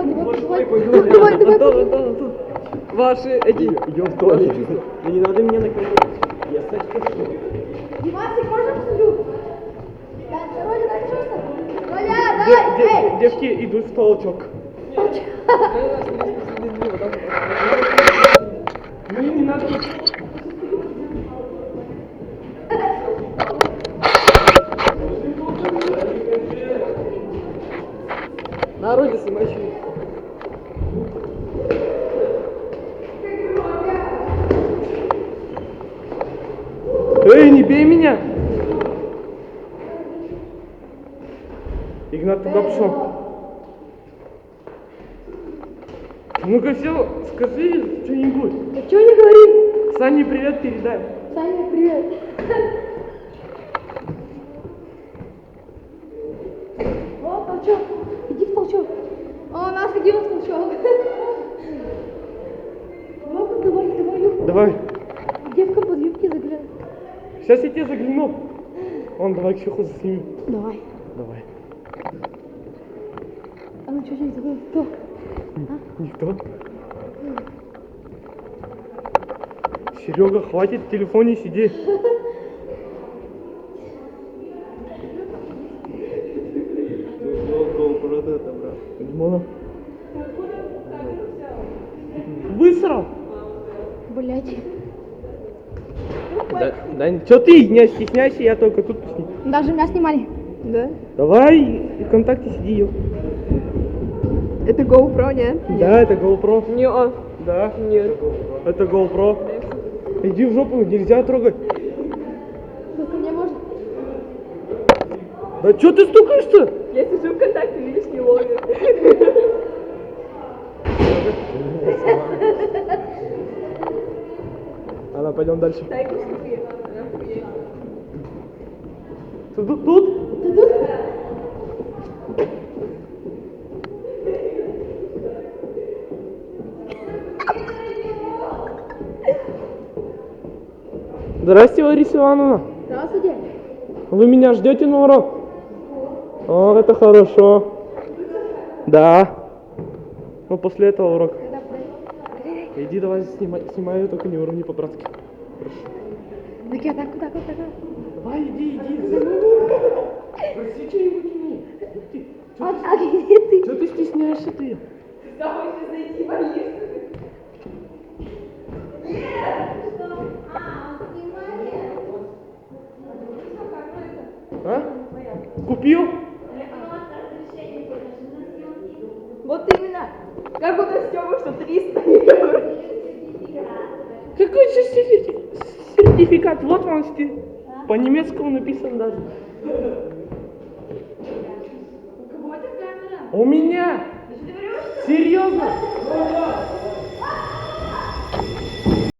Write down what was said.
Давай. Ваши эти... Идем в туалет. Да не надо меня наказывать. Я стать хочу. Димасик, можно посмотрю? Да, Роля, дай, пожалуйста. Роля, дай! Девки идут в толчок. Ну не надо. На роде снимай. Эй, не бей меня! Игнат, туда пошел. Ну-ка все, скажи что-нибудь. Да что не говори? Сане привет передай. Саня, привет. О, толчок. Иди в толчок. О, нас ходил в толчок. Давай. Давай. Девка под юбки заглянет. Сейчас я тебе загляну. Вон, давай Ксюху заснимем. Давай. Давай. А ну что здесь такое? Кто? Никто. Серега, хватит в телефоне сидеть. Димона. Высрал? Блять. Да что ты, не стесняйся, я только тут посни. Даже меня снимали. Да? Давай и ВКонтакте сиди, ё. Это GoPro, нет? Да, это GoPro. Не, а. Да. Нет. Это GoPro. Иди в жопу, нельзя трогать. Только мне можно. Да что ты стукаешься? Я сижу ВКонтакте, видишь, не ловит. Ладно, пойдем дальше. Дай кушай. Тут? Здрасте, Лариса Ивановна. Здравствуйте. Вы меня ждете на урок? О, это хорошо. Да. Ну, после этого урока. Иди, давай, снимай, только не урони по-братски. Так я так. Давай, иди. Проси что-нибудь мне. А где ты? Что ты стесняешься ты? Давай зайти, боишься. А? Купил? Вот именно. Как у нас Тёма, что 300 евро. Какой же сертификат? Вот он по-немецкому написан даже. У кого это камера? У меня! Серьезно?